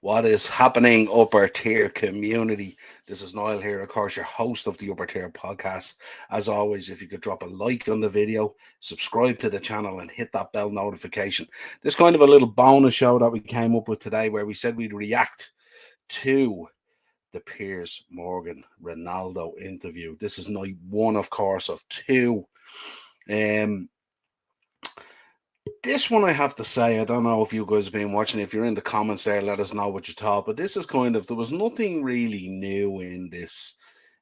What is happening, upper tier community? This is Niall here, of course, your host of the Upper Tier podcast. As always, if you could drop a like on the video, subscribe to the channel, and hit that bell notification. This kind of a little bonus show that we came up with today where we said we'd react to the Piers Morgan Ronaldo interview. This is night one, of course, of two. Um, this one I have to say, I don't know if you guys have been watching. If you're in the comments there, let us know what you thought. But this is kind of, there was nothing really new in this.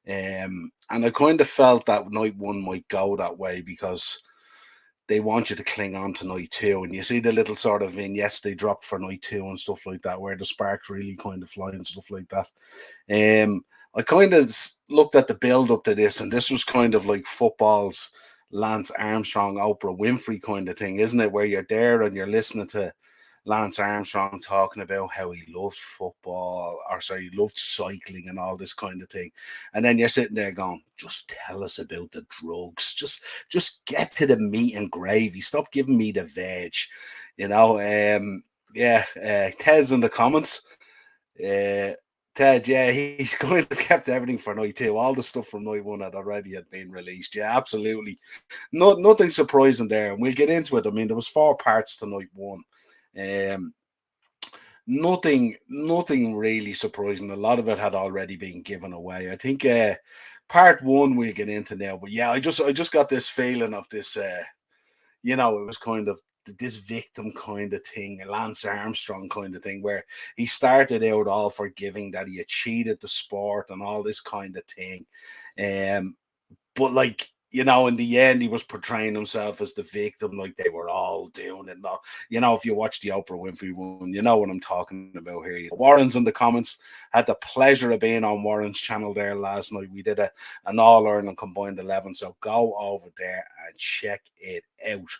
And I kind of felt that night one might go that way because they want you to cling on to night two. And you see the little sort of vignettes they dropped for night two and stuff like that, where the sparks really kind of fly and stuff like that. I kind of looked at the build up to this, and this was kind of like football's Lance Armstrong, Oprah Winfrey kind of thing, isn't it? Where you're there and you're listening to Lance Armstrong talking about how he loved football, or sorry, he loved cycling and all this kind of thing. And then you're sitting there going, just tell us about the drugs. Just get to the meat and gravy. Stop giving me the veg. You know, Ted's in the comments. Uh, Ted, yeah, he's going to kept everything for night two. All the stuff from night one had been released. Yeah, absolutely. Nothing surprising there. And we'll get into it. I mean, there was four parts to night one. Um, nothing really surprising. A lot of it had already been given away. I think part one we'll get into now. But yeah, I just got this feeling of this. It was kind of this victim kind of thing, a Lance Armstrong kind of thing, where he started out all forgiving that he had cheated the sport and all this kind of thing. But like, in the end, he was portraying himself as the victim, like they were all doing it. Now, if you watch the Oprah Winfrey one, you know what I'm talking about here. Warren's in the comments. Had the pleasure of being on Warren's channel there last night. We did an All Ireland combined 11, so go over there and check it out.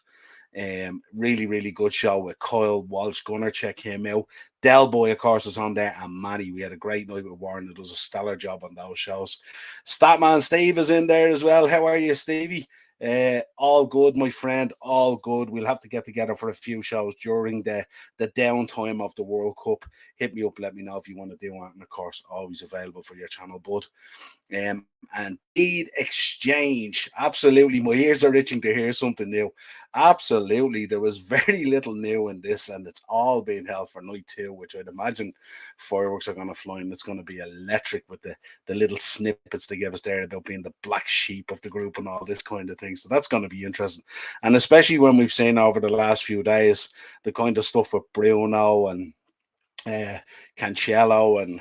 Really, really good show with Kyle Walsh Gunner. Check him out. Del Boy, of course, was on there, and Manny. We had a great night with Warren. It does a stellar job on those shows. Statman Steve is in there as well. How are you, Stevie? All good, my friend. All good. We'll have to get together for a few shows during the downtime of the World Cup. Hit me up. Let me know if you want to do one. And of course, always available for your channel, bud. And Deed Exchange. Absolutely. My ears are itching to hear something new. Absolutely. There was very little new in this, and it's all being held for night two, which I'd imagine fireworks are going to fly, and it's going to be electric with the little snippets they gave us there about being the black sheep of the group and all this kind of thing. So that's going to be interesting. And especially when we've seen over the last few days the kind of stuff with Bruno and Cancelo and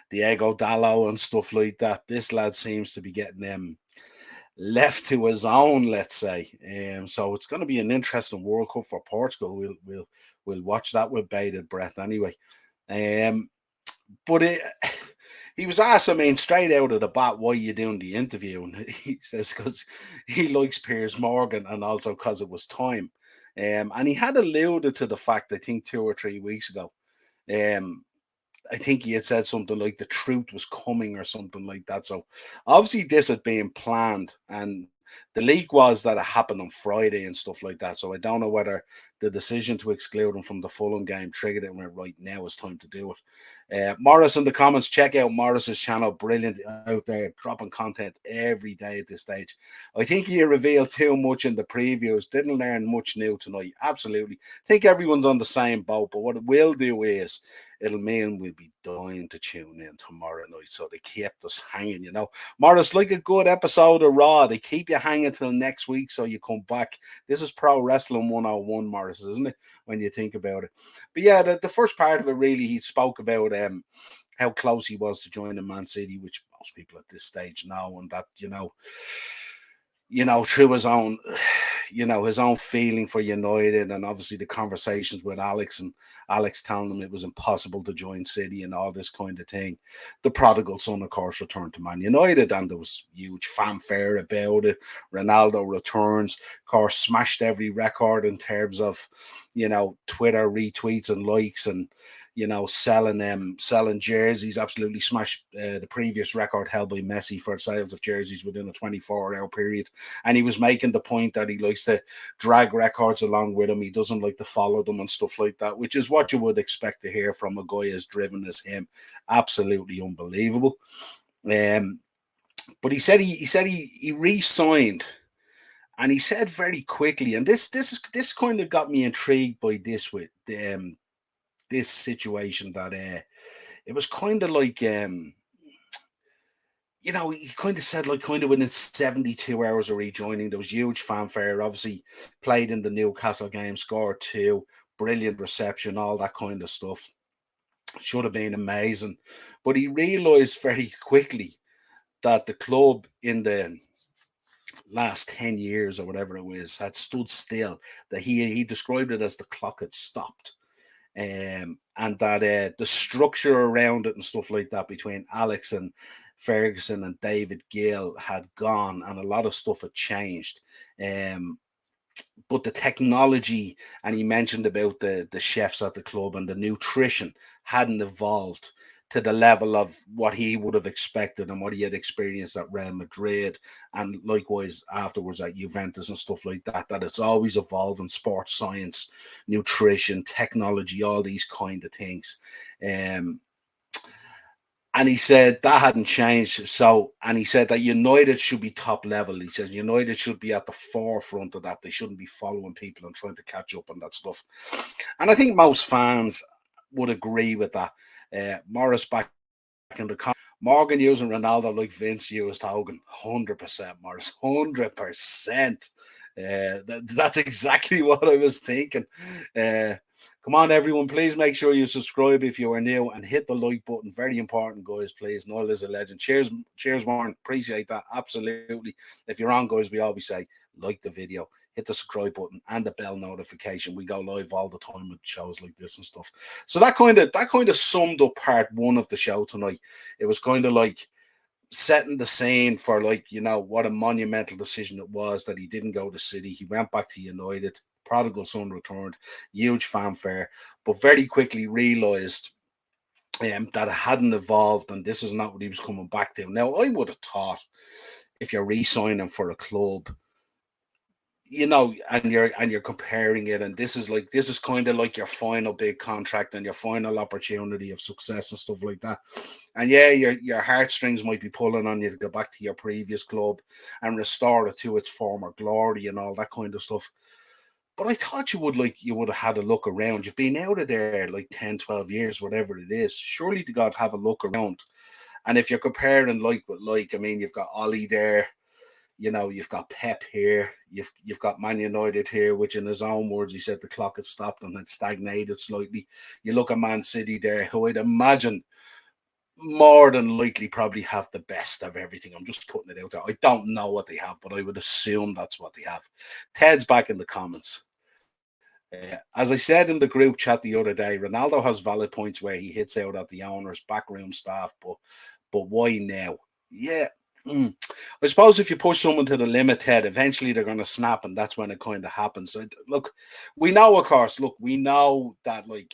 Diego Dallo and stuff like that. This lad seems to be getting them left to his own, let's say. So it's going to be an interesting World Cup for Portugal. We'll watch that with bated breath anyway. But he was asked, I mean, straight out of the bat, why are you doing the interview? And he says because he likes Piers Morgan and also because it was time. And he had alluded to the fact, I think 2 or 3 weeks ago. I think he had said something like the truth was coming or something like that. So obviously this had been planned, and the leak was that it happened on Friday and stuff like that. So I don't know whether the decision to exclude him from the Fulham game triggered it and went, right, now it's time to do it. Morris in the comments, check out Morris's channel. Brilliant out there, dropping content every day at this stage. I think he revealed too much in the previews. Didn't learn much new tonight. Absolutely. I think everyone's on the same boat, but what it will do is it'll mean we'll be dying to tune in tomorrow night. So they kept us hanging, Morris, like a good episode of Raw, they keep you hanging till next week so you come back. This is Pro Wrestling 101, Morris, isn't it? When you think about it. But yeah, the first part of it, really, he spoke about how close he was to joining Man City, which most people at this stage know, and that, through his own, his own feeling for United, and obviously the conversations with Alex, and Alex telling him it was impossible to join City and all this kind of thing. The prodigal son, of course, returned to Man United, and there was huge fanfare about it. Ronaldo returns. Of course, smashed every record in terms of, Twitter retweets and likes, and selling jerseys. Absolutely smashed the previous record held by Messi for sales of jerseys within a 24-hour period. And he was making the point that he likes to drag records along with him. He doesn't like to follow them and stuff like that, which is what you would expect to hear from a guy as driven as him. Absolutely unbelievable. But he re-signed, and he said very quickly, and this kind of got me intrigued by this with this situation, that it was kind of like he kind of said, like, kind of within 72 hours of rejoining, there was huge fanfare. Obviously, played in the Newcastle game, scored two, brilliant reception, all that kind of stuff. Should have been amazing, but he realised very quickly that the club in the last 10 years or whatever it was had stood still. That he described it as the clock had stopped. And that the structure around it and stuff like that between Alex and Ferguson and David Gill had gone, and a lot of stuff had changed. But the technology, and he mentioned about the chefs at the club, and the nutrition hadn't evolved to the level of what he would have expected and what he had experienced at Real Madrid, and likewise afterwards at Juventus and stuff like that. That it's always evolving: sports science, nutrition, technology, all these kind of things. And he said that hadn't changed. And he said that United should be top level. He says United should be at the forefront of that. They shouldn't be following people and trying to catch up on that stuff. And I think most fans would agree with that. Morris back in the Morgan using Ronaldo like Vince used Hogan. 100%, Morris. 100%. That's exactly what I was thinking. Come on, everyone, please make sure you subscribe if you are new, and hit the like button. Very important, guys, please. Niall is a legend. Cheers, Warren. Appreciate that. Absolutely. If you're on, guys, we always say like the video, hit the subscribe button and the bell notification. We go live all the time with shows like this and stuff. So that kind of summed up part one of the show tonight. It was kind of like setting the scene for, like, what a monumental decision it was that he didn't go to City. He went back to United. Prodigal son returned. Huge fanfare, but very quickly realised that it hadn't evolved, and this is not what he was coming back to. Now, I would have thought, if you're re-signing for a club, and you're comparing it, and this is kind of like your final big contract and your final opportunity of success and stuff like that. And yeah, your heartstrings might be pulling on you to go back to your previous club and restore it to its former glory and all that kind of stuff. But I thought you would have had a look around. You've been out of there like 10, 12 years, whatever it is. Surely to God, have a look around. And if you're comparing like with like, I mean, you've got Ollie there. You've got Pep here, you've got Man United here, which in his own words, he said the clock had stopped and had stagnated slightly. You look at Man City there, who I'd imagine more than likely probably have the best of everything. I'm just putting it out there. I don't know what they have, but I would assume that's what they have. Ted's back in the comments. As I said in the group chat the other day, Ronaldo has valid points where he hits out at the owners, backroom staff, but why now? Yeah. I suppose if you push someone to the limit, Ted, eventually they're going to snap, and that's when it kind of happens. So, look, we know, of course, we know that, like,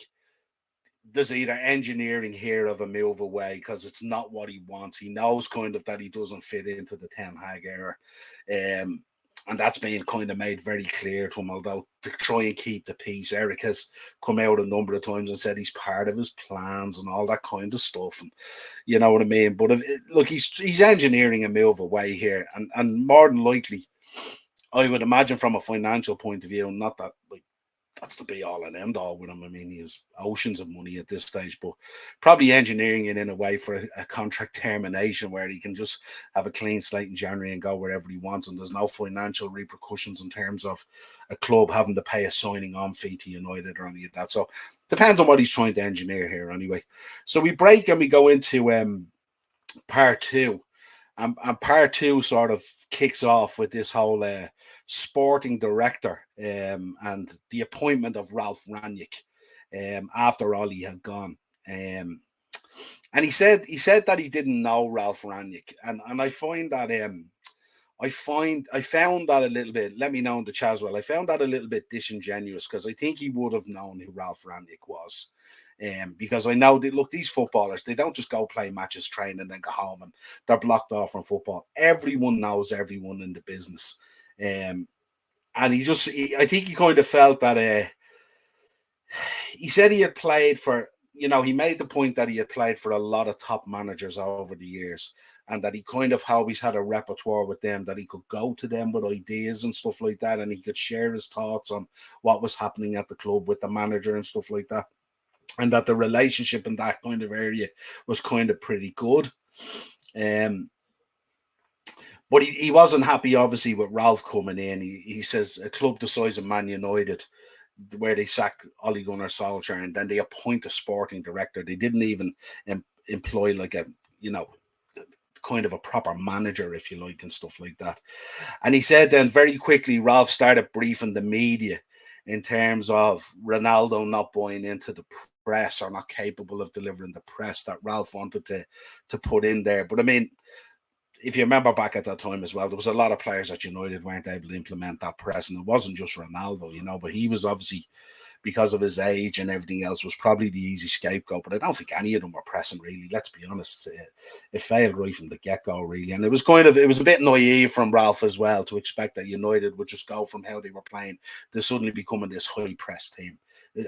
there's either engineering here of a move away because it's not what he wants. He knows kind of that he doesn't fit into the Ten Hag era. And that's been kind of made very clear to him, although to try and keep the peace. Eric has come out a number of times and said he's part of his plans and all that kind of stuff. And you know what I mean? But look, he's engineering a move away here. And more than likely, I would imagine from a financial point of view, not that, like, that's the be all and end all with him. I mean, he has oceans of money at this stage, but probably engineering it in a way for a contract termination where he can just have a clean slate in January and go wherever he wants. And there's no financial repercussions in terms of a club having to pay a signing on fee to United or any of that. So depends on what he's trying to engineer here anyway. So we break and we go into part two. And part two sort of kicks off with this whole sporting director and the appointment of Ralph Rangnick after Ollie had gone. And he said that he didn't know Ralph Rangnick, and I find that I found that a little bit. Let me know in the chat as well. I found that a little bit disingenuous because I think he would have known who Ralph Rangnick was. Because I know that, look, these footballers, they don't just go play matches, train, and then go home and they're blocked off from football. Everyone knows everyone in the business. And I think he kind of felt that he said he had played for, he made the point that he had played for a lot of top managers over the years, and that he kind of always had a repertoire with them, that he could go to them with ideas and stuff like that, and he could share his thoughts on what was happening at the club with the manager and stuff like that, and that the relationship in that kind of area was kind of pretty good. But he wasn't happy, obviously, with Ralph coming in. He says a club the size of Man United, where they sack Ole Gunnar Solskjaer and then they appoint a sporting director. They didn't even employ like a, kind of a proper manager, if you like, and stuff like that. And he said then very quickly, Ralph started briefing the media in terms of Ronaldo not buying into the press or not capable of delivering the press that Ralph wanted to put in there. But I mean, if you remember back at that time as well, there was a lot of players at United weren't able to implement that press, and it wasn't just Ronaldo, but he was obviously, because of his age and everything else, was probably the easy scapegoat. But I don't think any of them were pressing, really. Let's be honest. It failed right from the get-go, really. And it was a bit naive from Ralph as well to expect that United would just go from how they were playing to suddenly becoming this high-press team.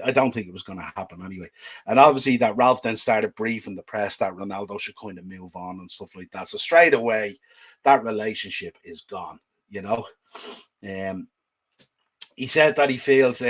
I don't think it was going to happen anyway. And obviously that Ralph then started briefing the press that Ronaldo should kind of move on and stuff like that. So straight away, that relationship is gone, He said that he feels...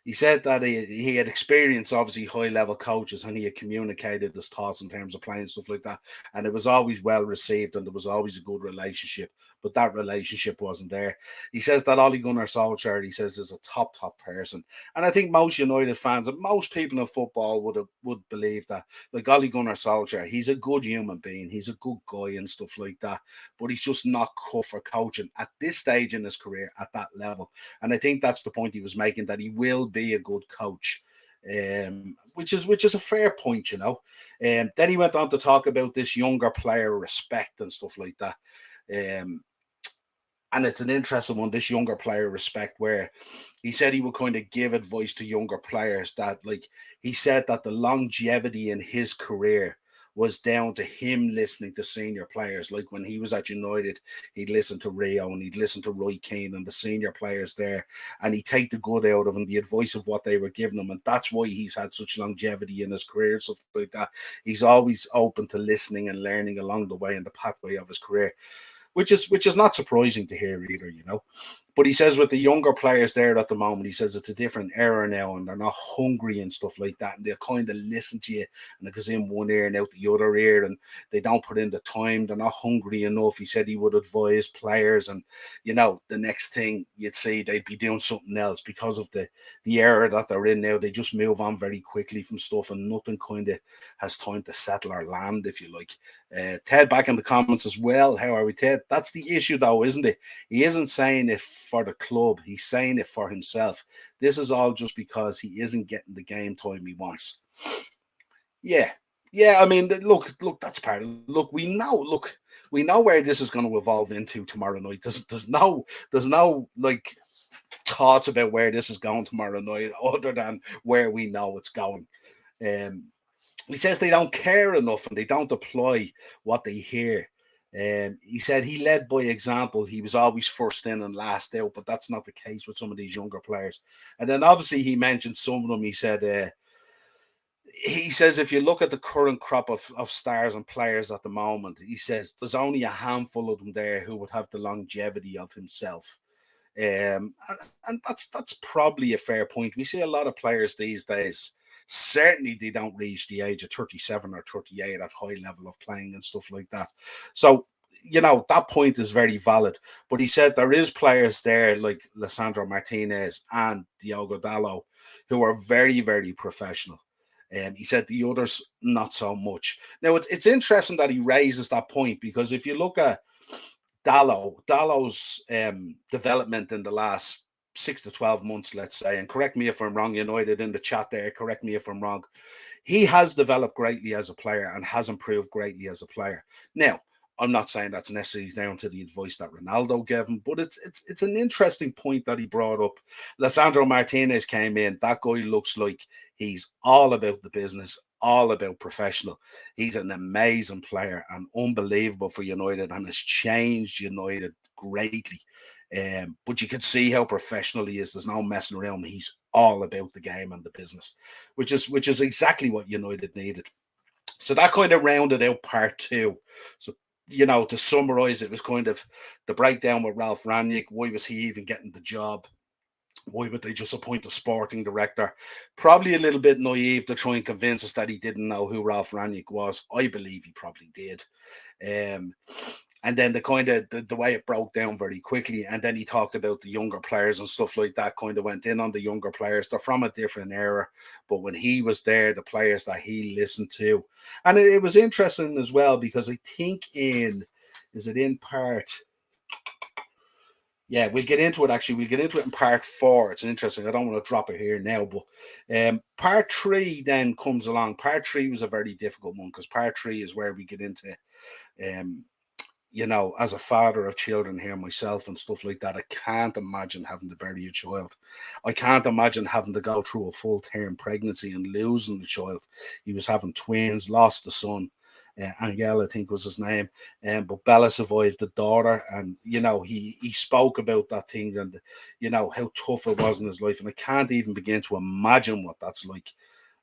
he said that he had experienced, obviously, high-level coaches, and he had communicated his thoughts in terms of playing, stuff like that. And it was always well received, and there was always a good relationship. But that relationship wasn't there. He says that Ole Gunnar Solskjaer, he says, is a top person. And I think most United fans and most people in football would believe that. Like Ole Gunnar Solskjaer, he's a good human being. He's a good guy and stuff like that. But he's just not cut for coaching at this stage in his career at that level. And I think that's the point he was making, that he will be a good coach, which is a fair point, Then he went on to talk about this younger player respect and stuff like that. And it's an interesting one, this younger player respect, where he said he would kind of give advice to younger players that, like, he said that the longevity in his career was down to him listening to senior players. Like when he was at United, he'd listen to Rio and he'd listen to Roy Keane and the senior players there, and he'd take the good out of them, the advice of what they were giving him. And that's why he's had such longevity in his career, stuff like that. He's always open to listening and learning along the way in the pathway of his career, which is not surprising to hear either, But he says with the younger players there at the moment, he says it's a different era now and they're not hungry and stuff like that. And they'll kind of listen to you and it goes in one ear and out the other ear, and they don't put in the time. They're not hungry enough. He said he would advise players, and, the next thing you'd see, they'd be doing something else because of the era that they're in now. They just move on very quickly from stuff and nothing kind of has time to settle or land, if you like. Ted back in the comments as well. How are we, Ted? That's the issue, though, isn't it? He isn't saying it for the club. He's saying it for himself. This is all just because he isn't getting the game time he wants. Yeah. I mean, look, that's part of it. Look, we know where this is going to evolve into tomorrow night. There's no like thoughts about where this is going tomorrow night other than where we know it's going. He says they don't care enough and they don't apply what they hear. He said he led by example. He was always first in and last out, but that's not the case with some of these younger players. And then obviously he mentioned some of them. He says if you look at the current crop of stars and players at the moment, he says there's only a handful of them there who would have the longevity of himself. And that's probably a fair point. We see a lot of players these days. Certainly they don't reach the age of 37 or 38 at high level of playing and stuff like that. So, that point is very valid. But he said there is players there like Lisandro Martinez and Diogo Dalot who are very, very professional. He said the others, not so much. Now, it's interesting that he raises that point, because if you look at Dalot's development in the last 6 to 12 months, let's say, and correct me if I'm wrong, United in the chat there, correct me if I'm wrong, he has developed greatly as a player and has improved greatly as a player. Now, I'm not saying that's necessarily down to the advice that Ronaldo gave him, but it's an interesting point that he brought up. Lissandro Martinez came in. That guy looks like he's all about the business, all about professional. He's an amazing player and unbelievable for United, and has changed United greatly. But you can see how professional he is. There's no messing around. He's all about the game and the business, which is exactly what United needed. So that kind of rounded out part two. So, to summarize, it was kind of the breakdown with Ralph Ranić. Why was he even getting the job? Why would they just appoint a sporting director? Probably a little bit naive to try and convince us that he didn't know who Ralph Ranić was. I believe he probably did. Um, and then the kind of the way it broke down very quickly, and then he talked about the younger players and stuff like that. Kind of went in on the younger players. They're from a different era, but when he was there, the players that he listened to, and it was interesting as well because I think is it in part. Yeah, we'll get into it actually. We'll get into it in part four. It's interesting. I don't want to drop it here now, but part three then comes along. Part three was a very difficult one because part three is where we get into um, as a father of children here myself and stuff like that, I can't imagine having to bury a child. I can't imagine having to go through a full term pregnancy and losing the child. He was having twins, lost the son. Angel, I think was his name, but Bella survived the daughter, and he spoke about that thing and how tough it was in his life, and I can't even begin to imagine what that's like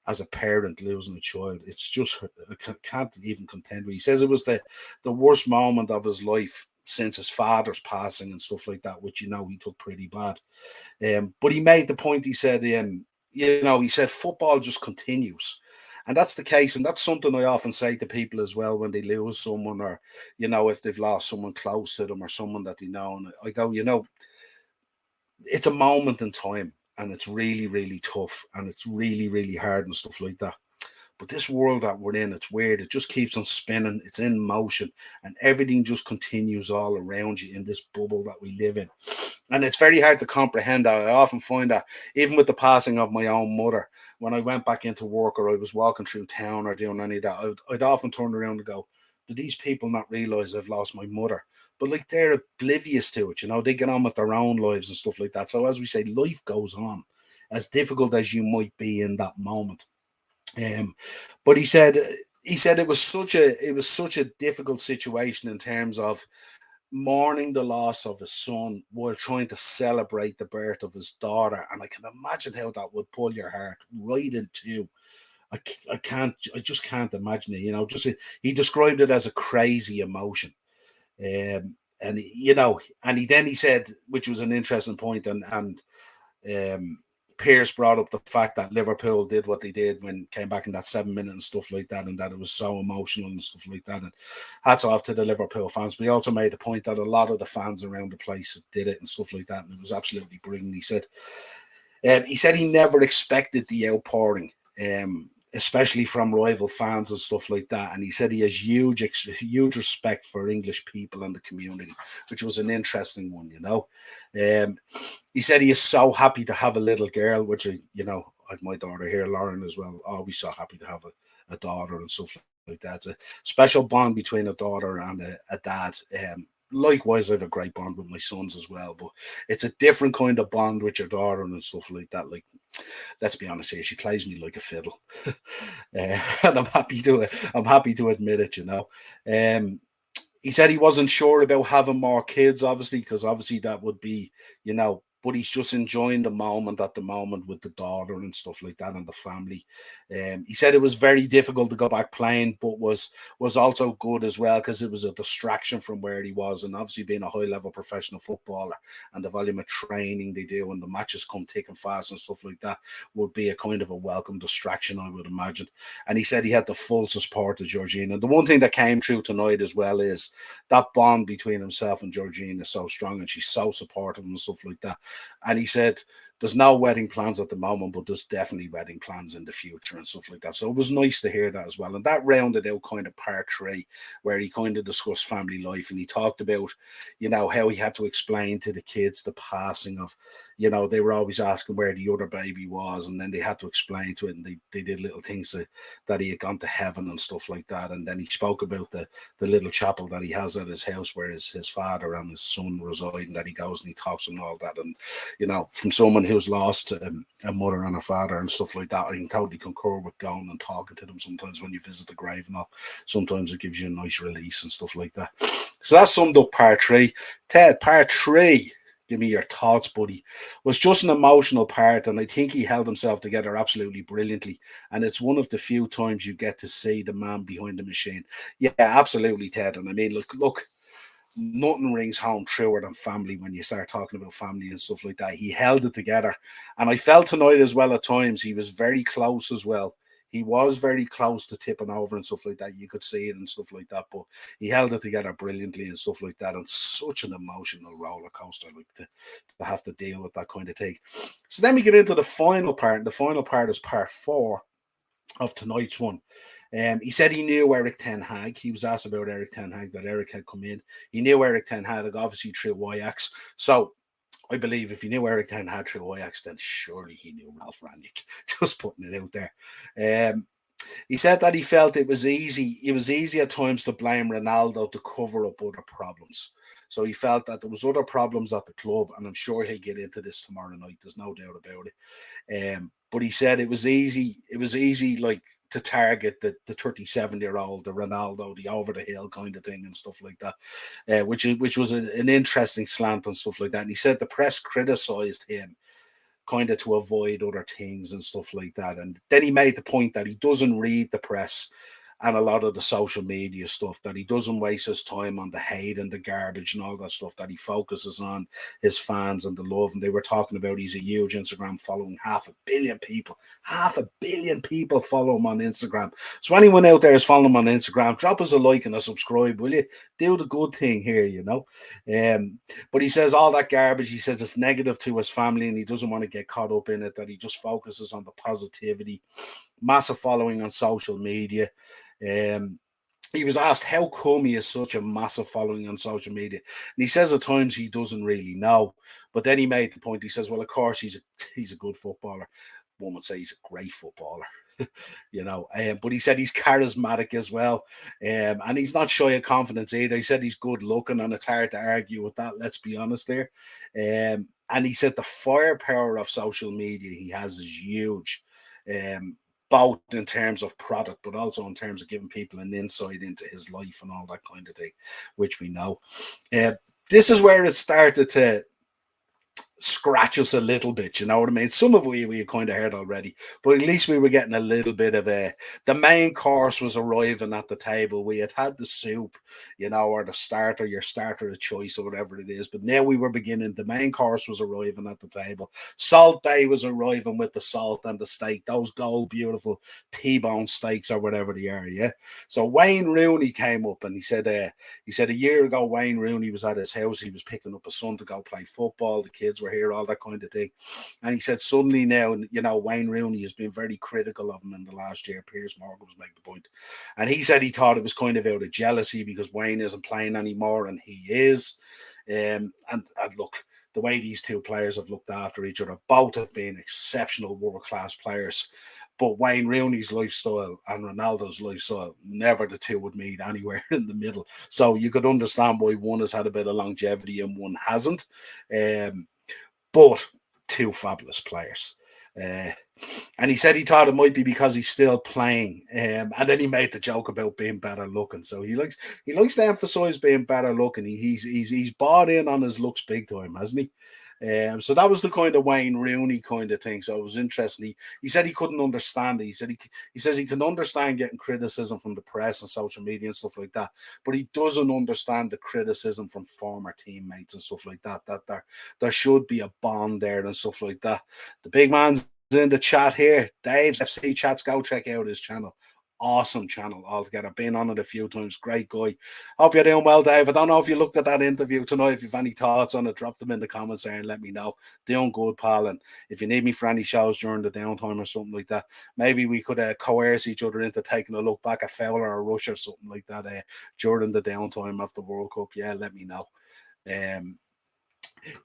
as a parent losing a child. It's just I can't even contend with. He says it was the worst moment of his life since his father's passing and stuff like that, which he took pretty bad. But he made the point. He said, he said football just continues. And that's the case, and that's something I often say to people as well when they lose someone, or if they've lost someone close to them or someone that they know. And I go, it's a moment in time, and it's really, really tough, and it's really, really hard and stuff like that. But this world that we're in, it's weird. It just keeps on spinning. It's in motion, and everything just continues all around you in this bubble that we live in. And it's very hard to comprehend that. I often find that even with the passing of my own mother, when I went back into work or I was walking through town or doing any of that, I'd often turn around and go, do these people not realize I've lost my mother? But like they're oblivious to it, they get on with their own lives and stuff like that. So as we say, life goes on, as difficult as you might be in that moment. But he said it was such a difficult situation in terms of mourning the loss of his son while trying to celebrate the birth of his daughter, and I can imagine how that would pull your heart right into. I just can't imagine it. He described it as a crazy emotion. And he said, which was an interesting point, and Piers brought up the fact that Liverpool did what they did when came back in that 7 minute and stuff like that, and that it was so emotional and stuff like that. And hats off to the Liverpool fans. But he also made the point that a lot of the fans around the place did it and stuff like that, and it was absolutely brilliant. He said he never expected the outpouring. Especially from rival fans and stuff like that. And he said he has huge respect for English people and the community, which was an interesting one, He said he is so happy to have a little girl, which I have my daughter here, Lauren, as well. Always so happy to have a daughter and stuff like that. It's a special bond between a daughter and a dad. Likewise, I have a great bond with my sons as well, but it's a different kind of bond with your daughter and stuff like that. Like, let's be honest here, she plays me like a fiddle, and I'm happy to admit it. He said he wasn't sure about having more kids, obviously, because obviously that would be, but he's just enjoying the moment at the moment with the daughter and stuff like that and the family. He said it was very difficult to go back playing, but was also good as well because it was a distraction from where he was, and obviously being a high level professional footballer and the volume of training they do and the matches come thick and fast and stuff like that would be a kind of a welcome distraction, I would imagine. And he said he had the full support of Georgina. And the one thing that came through tonight as well is that bond between himself and Georgina is so strong, and she's so supportive and stuff like that. And he said there's no wedding plans at the moment, but there's definitely wedding plans in the future and stuff like that. So it was nice to hear that as well. And that rounded out kind of part three, where he kind of discussed family life, and he talked about, how he had to explain to the kids the passing of, they were always asking where the other baby was, and then they had to explain to it, and they did little things that he had gone to heaven and stuff like that. And then he spoke about the little chapel that he has at his house where his father and his son reside, and that he goes and he talks and all that. And from someone who's lost a mother and a father and stuff like that, I can totally concur with going and talking to them sometimes when you visit the grave and all. Sometimes it gives you a nice release and stuff like that. So that summed up part three. Ted, part three, give me your thoughts, buddy, was just an emotional part, and I think he held himself together absolutely brilliantly. And it's one of the few times you get to see the man behind the machine. Yeah, absolutely, Ted. And I mean, look, nothing rings home truer than family when you start talking about family and stuff like that. He held it together. And I felt tonight as well, at times, he was very close as well. He was very close to tipping over and stuff like that. You could see it and stuff like that. But he held it together brilliantly and stuff like that. And such an emotional roller coaster, like to have to deal with that kind of thing. So then we get into the final part. And the final part is part four of tonight's one. He said he knew Eric Ten Hag. He was asked about Eric Ten Hag, that Eric had come in. He knew Eric Ten Hag, obviously through Ajax. So I believe if he knew Eric Ten Hag through Ajax, then surely he knew Ralph Rangnick. Just putting it out there. He said that he felt it was easy. It was easy at times to blame Ronaldo to cover up other problems. So he felt that there was other problems at the club, and I'm sure he'll get into this tomorrow night. There's no doubt about it. But he said it was easy. It was easy, like, to target the 37-year-old, the Ronaldo, the over the hill kind of thing and stuff like that, which was an interesting slant and stuff like that. And he said the press criticised him kind of to avoid other things and stuff like that. And then he made the point that he doesn't read the press and a lot of the social media stuff, that he doesn't waste his time on the hate and the garbage and all that stuff, that he focuses on his fans and the love. And they were talking about he's a huge Instagram following, 500 million people. 500 million people follow him on Instagram. So anyone out there is following him on Instagram, drop us a like and a subscribe, will you? Do the good thing here, But he says all that garbage, he says it's negative to his family, and he doesn't want to get caught up in it, that he just focuses on the positivity. Massive following on social media. He was asked how come he has such a massive following on social media, and he says at times he doesn't really know. But then he made the point. He says, "Well, of course he's a good footballer. One would say he's a great footballer, But he said he's charismatic as well, and he's not shy of confidence either. He said he's good looking, and it's hard to argue with that. Let's be honest there. And he said the firepower of social media he has is huge." Both in terms of product, but also in terms of giving people an insight into his life and all that kind of thing, which we know. This is where it started to scratch us a little bit, you know what I mean? Some of we kind of heard already, but at least we were getting a little bit of the main course was arriving at the table. We had the soup, or the starter, your starter of choice or whatever it is. But now we were beginning, the main course was arriving at the table. Salt Bay was arriving with the salt and the steak, those gold, beautiful T-bone steaks or whatever they are, yeah? So Wayne Rooney came up, and he said a year ago, Wayne Rooney was at his house. He was picking up his son to go play football. The kids were here, all that kind of thing. And he said suddenly now, Wayne Rooney has been very critical of him in the last year. Piers Morgan was making the point. And he said he thought it was kind of out of jealousy because Wayne isn't playing anymore and he is. And look, the way these two players have looked after each other, both have been exceptional world-class players. But Wayne Rooney's lifestyle and Ronaldo's lifestyle, never the two would meet anywhere in the middle. So you could understand why one has had a bit of longevity and one hasn't. But two fabulous players. And he said he thought it might be because he's still playing. And then he made the joke about being better looking. So he likes to emphasize being better looking. He's bought in on his looks big time, hasn't he? So that was the kind of Wayne Rooney kind of thing. So it was interesting. He said he couldn't understand it. He said he says he can understand getting criticism from the press and social media and stuff like that, but he doesn't understand the criticism from former teammates and stuff like that. That there should be a bond there and stuff like that. The big man's in the chat here. Dave's FC chats. Go check out his channel. awesome channel altogether. Been on it a few times. Great guy. Hope you're doing well, Dave. I don't know if you looked at that interview tonight. If you've any thoughts on it, drop them in the comments there and let me know. Doing good, pal. And if you need me for any shows during the downtime or something like that, maybe we could coerce each other into taking a look back at Fowler or Rush or something like that during the downtime of the World Cup. Yeah, let me know. Um,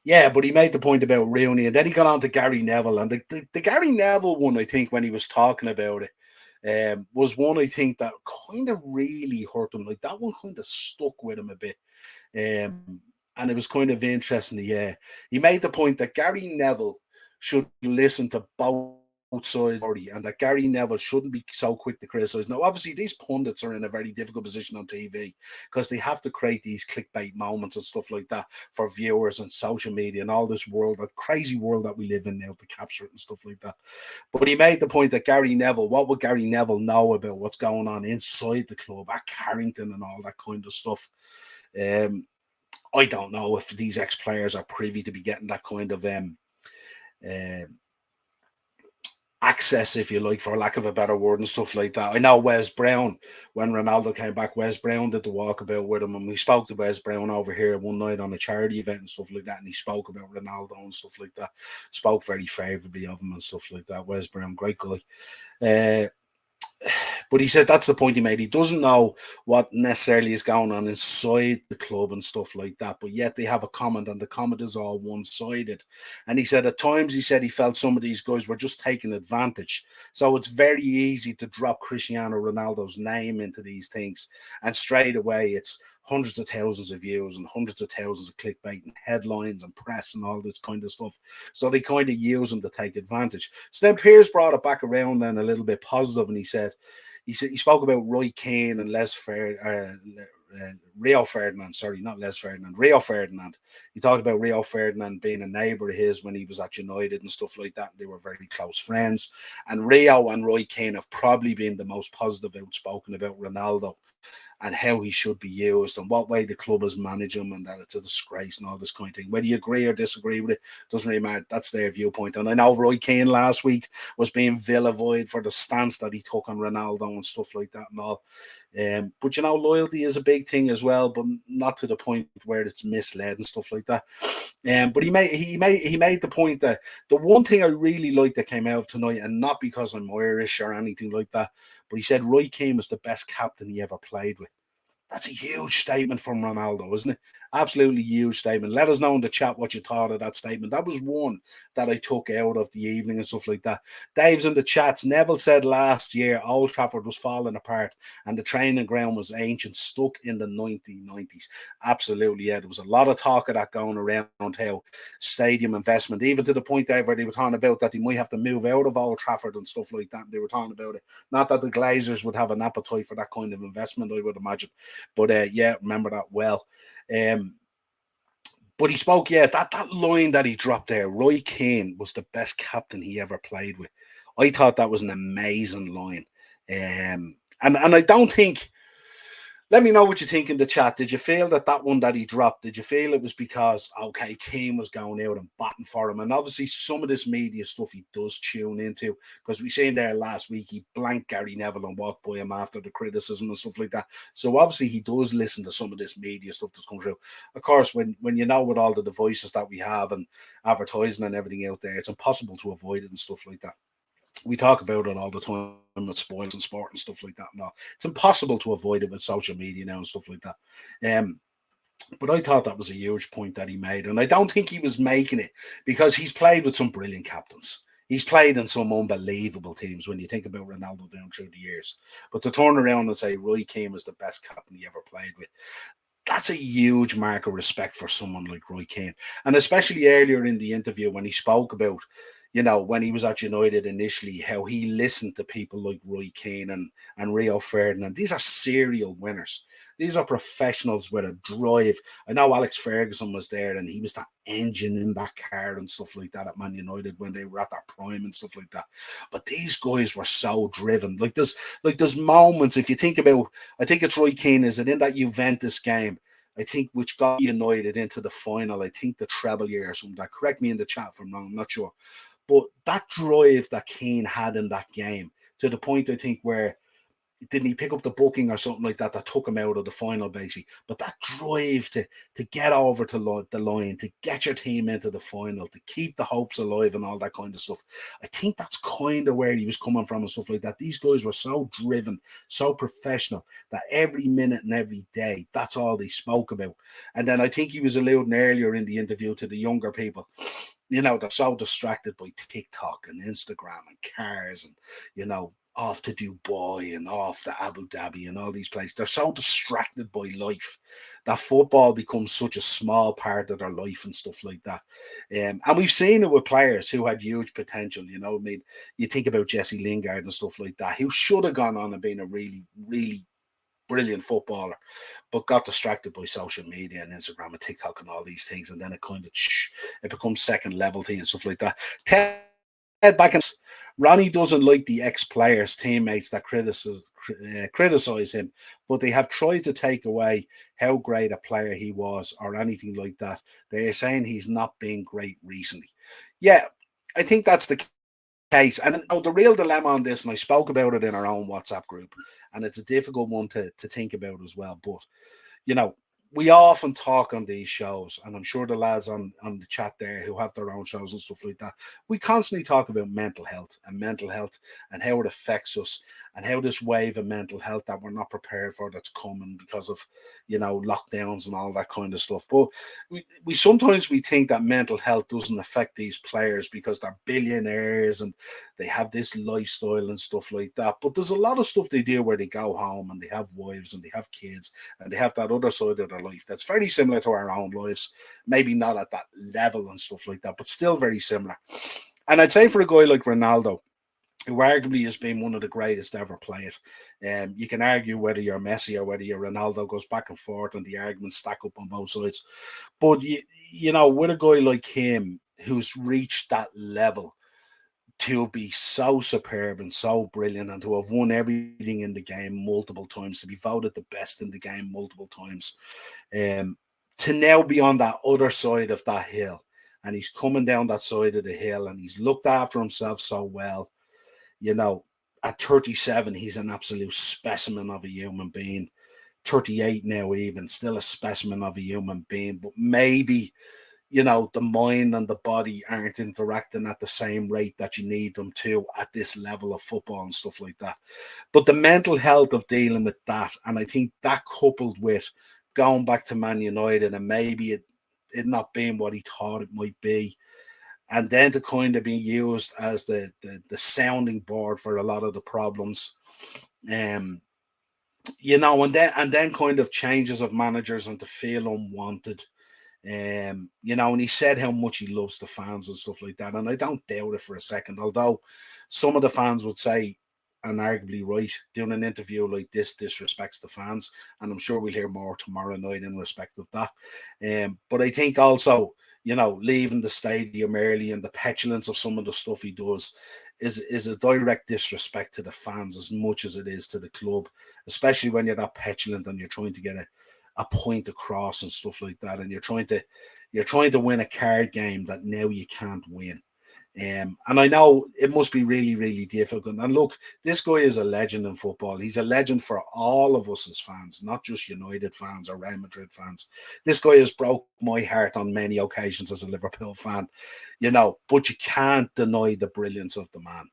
yeah, but he made the point about Rooney, and then he got on to Gary Neville, and the Gary Neville one, I think, when he was talking about it, was one I think that kind of really hurt him. Like that one kind of stuck with him a bit, and it was kind of interesting. Yeah, he made the point that Gary Neville should listen to both sides, and that Gary Neville shouldn't be so quick to criticize. Now, obviously, these pundits are in a very difficult position on TV because they have to create these clickbait moments and stuff like that for viewers and social media and all this world, that crazy world that we live in now, to capture it and stuff like that. But he made the point that Gary Neville, what would Gary Neville know about what's going on inside the club at Carrington and all that kind of stuff? I don't know if these ex-players are privy to be getting that kind of uh, access, if you like, for lack of a better word, and stuff like that. I know Wes Brown, when Ronaldo came back, Wes Brown did the walkabout with him, and we spoke to Wes Brown over here one night on a charity event and stuff like that, and he spoke about Ronaldo and stuff like that. Spoke very favourably of him and stuff like that. Wes Brown, great guy. Uh, but he said that's the point he made. He doesn't know what necessarily is going on inside the club and stuff like that, but yet they have a comment, and the comment is all one-sided. And he said at times, he said he felt some of these guys were just taking advantage. So it's very easy to drop Cristiano Ronaldo's name into these things, and straight away it's hundreds of thousands of views and hundreds of thousands of clickbait and headlines and press and all this kind of stuff. So they kind of use them to take advantage. So then Piers brought it back around then a little bit positive, and he spoke about Roy Keane and Rio Ferdinand, sorry, not Les Ferdinand, Rio Ferdinand. He talked about Rio Ferdinand being a neighbour of his when he was at United and stuff like that. They were very close friends. And Rio and Roy Keane have probably been the most positive outspoken about Ronaldo and how he should be used and what way the club is managing him, and that it's a disgrace and all this kind of thing. Whether you agree or disagree with it, doesn't really matter. That's their viewpoint. And I know Roy Keane last week was being vilified for the stance that he took on Ronaldo and stuff like that and all. But loyalty is a big thing as well, but not to the point where it's misled and stuff like that. But he made the point that the one thing I really liked that came out of tonight, and not because I'm Irish or anything like that, but he said Roy Keane was the best captain he ever played with. That's a huge statement from Ronaldo, isn't it? Absolutely huge statement. Let us know in the chat what you thought of that statement. That was one that I took out of the evening and stuff like that. Dave's in the chats. Neville said last year Old Trafford was falling apart and the training ground was ancient, stuck in the 1990s. Absolutely, yeah. There was a lot of talk of that going around, how stadium investment, even to the point, Dave, where they were talking about that they might have to move out of Old Trafford and stuff like that. They were talking about it. Not that the Glazers would have an appetite for that kind of investment, I would imagine. But yeah, remember that well. But he spoke, yeah, that line that he dropped there, Roy Keane was the best captain he ever played with. I thought that was an amazing line. And I don't think, let me know what you think in the chat. Did you feel that one that he dropped, did you feel it was because, okay, Keane was going out and batting for him? And obviously some of this media stuff he does tune into, because we seen there last week, he blanked Gary Neville and walked by him after the criticism and stuff like that. So obviously he does listen to some of this media stuff that's come through. Of course, when with all the devices that we have and advertising and everything out there, it's impossible to avoid it and stuff like that. We talk about it all the time with spoils and sport and stuff like that. No, it's impossible to avoid it with social media now and stuff like that. But I thought that was a huge point that he made, and I don't think he was making it because he's played with some brilliant captains. He's played in some unbelievable teams when you think about Ronaldo down through the years. But to turn around and say Roy Keane was the best captain he ever played with, that's a huge mark of respect for someone like Roy Keane. And especially earlier in the interview when he spoke about, when he was at United initially, how he listened to people like Roy Keane and Rio Ferdinand. These are serial winners. These are professionals with a drive. I know Alex Ferguson was there and he was that engine in that car and stuff like that at Man United when they were at their prime and stuff like that. But these guys were so driven. Like there's moments, if you think about, I think it's Roy Keane, is it in that Juventus game, I think, which got United into the final, I think the treble year or something. That, correct me in the chat if I'm wrong, I'm not sure. But that drive that Keane had in that game, to the point, I think, where didn't he pick up the booking or something like that that took him out of the final basically? But that drive to get over to the line, to get your team into the final, to keep the hopes alive and all that kind of stuff. I think that's kind of where he was coming from and stuff like that. These guys were so driven, so professional that every minute and every day, that's all they spoke about. And then I think he was alluding earlier in the interview to the younger people. They're so distracted by TikTok and Instagram and cars and, off to Dubai and off to Abu Dhabi and all these places. They're so distracted by life that football becomes such a small part of their life and stuff like that. And we've seen it with players who had huge potential. I mean, you think about Jesse Lingard and stuff like that, who should have gone on and been a really, really brilliant footballer, but got distracted by social media and Instagram and TikTok and all these things, and then it becomes second level thing and stuff like that. Ted back and Ronnie doesn't like the ex-players, teammates that criticize him, but they have tried to take away how great a player he was or anything like that. They are saying he's not been great recently. Yeah, I think that's the case. And the real dilemma on this, and I spoke about it in our own WhatsApp group, and it's a difficult one to think about as well. But you know, we often talk on these shows, and I'm sure the lads on the chat there who have their own shows and stuff like that, we constantly talk about mental health and how it affects us and how this wave of mental health that we're not prepared for that's coming because of, lockdowns and all that kind of stuff. But we sometimes we think that mental health doesn't affect these players because they're billionaires and they have this lifestyle and stuff like that. But there's a lot of stuff they do where they go home and they have wives and they have kids and they have that other side of their life that's very similar to our own lives. Maybe not at that level and stuff like that, but still very similar. And I'd say for a guy like Ronaldo, who arguably has been one of the greatest ever played. You can argue whether you're Messi or whether you're Ronaldo, goes back and forth, and the arguments stack up on both sides. But with a guy like him who's reached that level to be so superb and so brilliant and to have won everything in the game multiple times, to be voted the best in the game multiple times, to now be on that other side of that hill, and he's coming down that side of the hill and he's looked after himself so well. At 37, he's an absolute specimen of a human being. 38 now, even still a specimen of a human being, but maybe, the mind and the body aren't interacting at the same rate that you need them to at this level of football and stuff like that. But the mental health of dealing with that, and I think that coupled with going back to Man United and maybe it not being what he thought it might be, and then to kind of be used as the sounding board for a lot of the problems, and then kind of changes of managers and to feel unwanted, and he said how much he loves the fans and stuff like that, and I don't doubt it for a second. Although some of the fans would say, and arguably right, doing an interview like this disrespects the fans, and I'm sure we'll hear more tomorrow night in respect of that. But I think also, leaving the stadium early and the petulance of some of the stuff he does is a direct disrespect to the fans as much as it is to the club, especially when you're that petulant and you're trying to get a point across and stuff like that, and you're trying to win a card game that now you can't win. And I know it must be really, really difficult. And look, this guy is a legend in football. He's a legend for all of us as fans, not just United fans or Real Madrid fans. This guy has broke my heart on many occasions as a Liverpool fan, but you can't deny the brilliance of the man.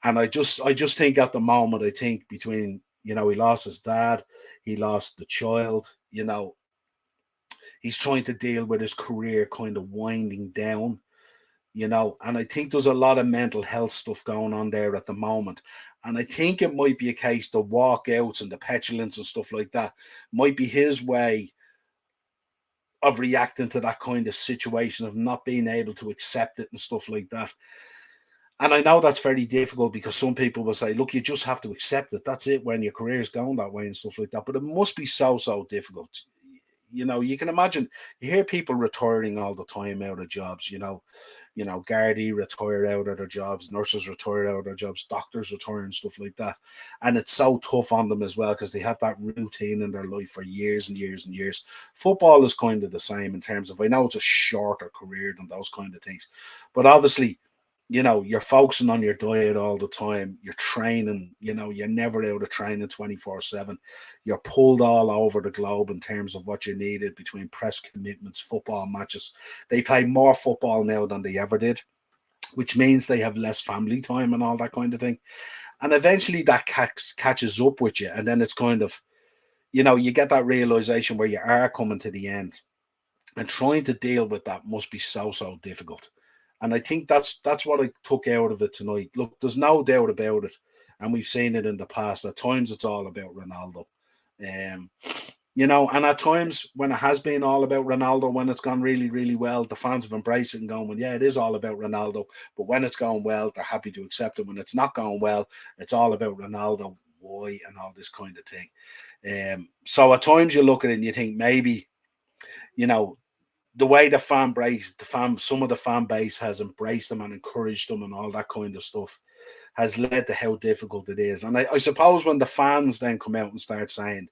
And I just think at the moment, I think between, he lost his dad, he lost the child, he's trying to deal with his career kind of winding down, and I think there's a lot of mental health stuff going on there at the moment. And I think it might be a case the walkouts and the petulance and stuff like that might be his way of reacting to that kind of situation of not being able to accept it and stuff like that. And I know that's very difficult because some people will say, look, you just have to accept it. That's it when your career is going that way and stuff like that. But it must be so, so difficult. You can imagine, you hear people retiring all the time out of jobs, Gardaí retire out of their jobs, nurses retire out of their jobs, doctors retire and stuff like that. And it's so tough on them as well because they have that routine in their life for years and years and years. Football is kind of the same in terms of, I know it's a shorter career than those kind of things, but obviously, you're focusing on your diet all the time. You're training, you're never out of training 24/7. You're pulled all over the globe in terms of what you needed between press commitments, football matches. They play more football now than they ever did, which means they have less family time and all that kind of thing. And eventually that catches up with you. And then it's kind of, you get that realization where you are coming to the end, and trying to deal with that must be so difficult. And I think that's what I took out of it tonight. Look, there's no doubt about it, and we've seen it in the past. At times, it's all about Ronaldo, um, and at times when it has been all about Ronaldo, when it's gone really, really well, the fans have embraced it and going, well, yeah, it is all about Ronaldo. But when it's going well, they're happy to accept it. When it's not going well, it's all about Ronaldo. Why and all this kind of thing. So at times you look at it and you think maybe, you know, the way some of the fan base has embraced them and encouraged them and all that kind of stuff has led to how difficult it is. And I suppose when the fans then come out and start saying,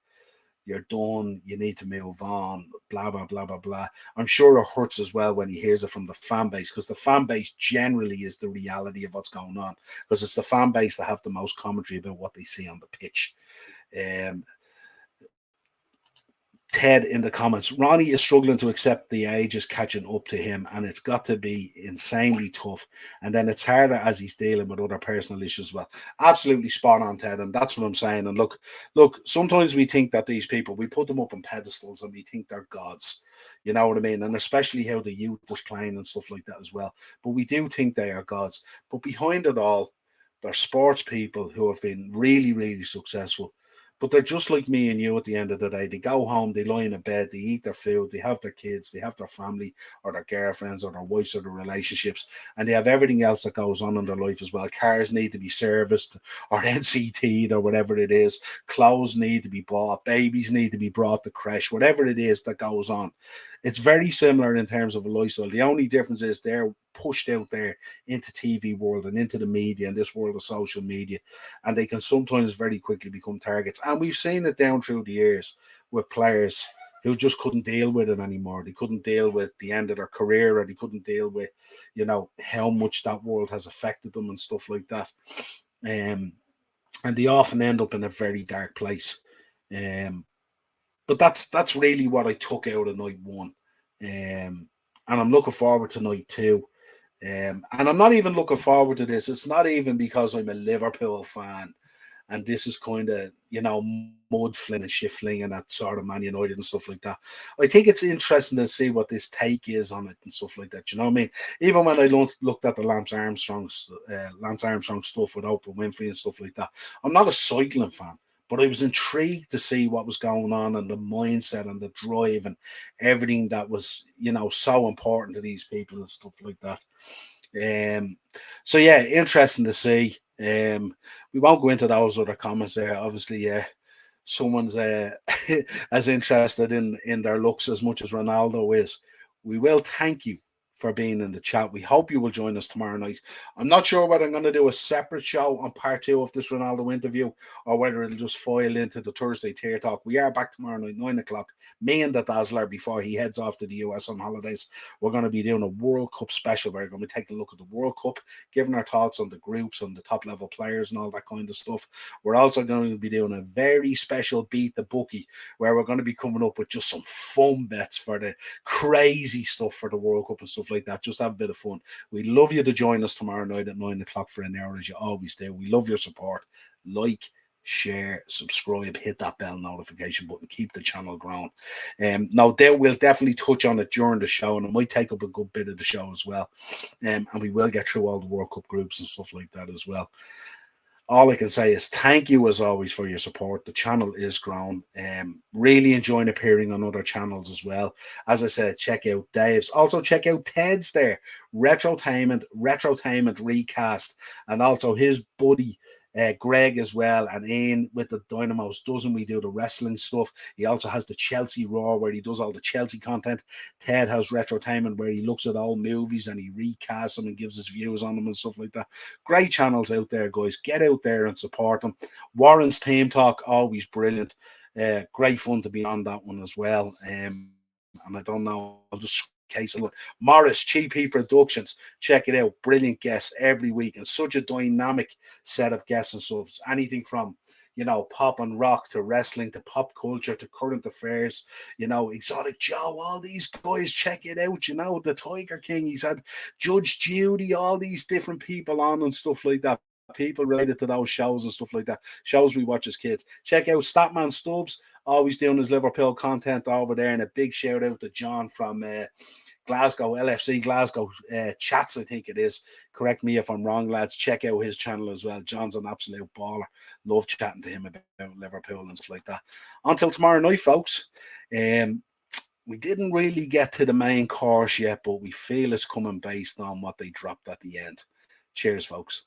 you're done, you need to move on, blah, blah, blah, blah, blah, I'm sure it hurts as well when he hears it from the fan base, because the fan base generally is the reality of what's going on, because it's the fan base that have the most commentary about what they see on the pitch. Um, Ted in the comments, Ronnie is struggling to accept the age is catching up to him, and it's got to be insanely tough. And then it's harder as he's dealing with other personal issues as well. Absolutely spot on, Ted, and that's what I'm saying. And look, sometimes we think that these people, we put them up on pedestals and we think they're gods. You know what I mean? And especially how the youth is playing and stuff like that as well. But we do think they are gods. But behind it all, they're sports people who have been really, really successful, but they're just like me and you at the end of the day. They go home, they lie in a bed, they eat their food, they have their kids, they have their family or their girlfriends or their wives or their relationships, and they have everything else that goes on in their life as well. Cars need to be serviced or NCT'd or whatever it is. Clothes need to be bought, babies need to be brought to creche, whatever it is that goes on. It's very similar in terms of a lifestyle. The only difference is they're pushed out there into TV world and into the media and this world of social media, and they can sometimes very quickly become targets. And we've seen it down through the years with players who just couldn't deal with it anymore. They couldn't deal with the end of their career, or they couldn't deal with, how much that world has affected them and stuff like that. Um, and they often end up in a very dark place. Um, but that's really what I took out of night one. And I'm looking forward to night two. And I'm not even looking forward to this. It's not even because I'm a Liverpool fan and this is kind of, mud fling and shit fling and that sort of Man United and stuff like that. I think it's interesting to see what this take is on it and stuff like that. You know what I mean? Even when I looked at the Lance Armstrong stuff with Oprah Winfrey and stuff like that, I'm not a cycling fan. But I was intrigued to see what was going on and the mindset and the drive and everything that was, so important to these people and stuff like that. Um, so yeah, interesting to see. We won't go into those other comments there. Obviously, someone's as interested in their looks as much as Ronaldo is. We will thank you for being in the chat. We hope you will join us tomorrow night. I'm not sure whether I'm going to do a separate show on part two of this Ronaldo interview or whether it'll just file into the Thursday Tier Talk. We are back tomorrow night, 9 o'clock. Me and the Dazzler, before he heads off to the US on holidays, we're going to be doing a World Cup special. We're going to be taking a look at the World Cup, giving our thoughts on the groups, on the top level players and all that kind of stuff. We're also going to be doing a very special Beat the Bookie, where we're going to be coming up with just some fun bets for the crazy stuff for the World Cup and stuff like that. Just have a bit of fun. We'd love you to join us tomorrow night at 9 o'clock for an hour, as you always do. We love your support. Like, share, subscribe, hit that bell notification button, keep the channel growing. No doubt we'll definitely touch on it during the show, and it might take up a good bit of the show as well. And we will get through all the World Cup groups and stuff like that as well. All I can say is thank you as always for your support. The channel is grown. Really enjoying appearing on other channels as well. As I said, check out Dave's. Also check out Ted's there. Retrotainment Recast. And also his buddy Greg as well, and Ian with the Dynamos. Doesn't we do the wrestling stuff? He also has the Chelsea Raw where he does all the Chelsea content. Ted has Retrotainment where he looks at old movies and he recasts them and gives his views on them and stuff like that. Great channels out there, guys. Get out there and support them. Warren's Team Talk, always brilliant. Great fun to be on that one as well. And I don't know, I'll just case of one. Morris, GP Productions, check it out. Brilliant guests every week, and such a dynamic set of guests and stuff. Anything from, you know, pop and rock to wrestling to pop culture to current affairs, you know, Exotic Joe, all these guys, check it out. You know, the Tiger King, he's had Judge Judy, all these different people on and stuff like that. People related to those shows and stuff like that. Shows we watch as kids. Check out Statman Stubbs, always doing his Liverpool content over there. And a big shout out to John from Glasgow, LFC Glasgow Chats, I think it is. Correct me if I'm wrong, lads. Check out his channel as well. John's an absolute baller. Love chatting to him about Liverpool and stuff like that. Until tomorrow night, folks. We didn't really get to the main course yet, but we feel it's coming based on what they dropped at the end. Cheers, folks.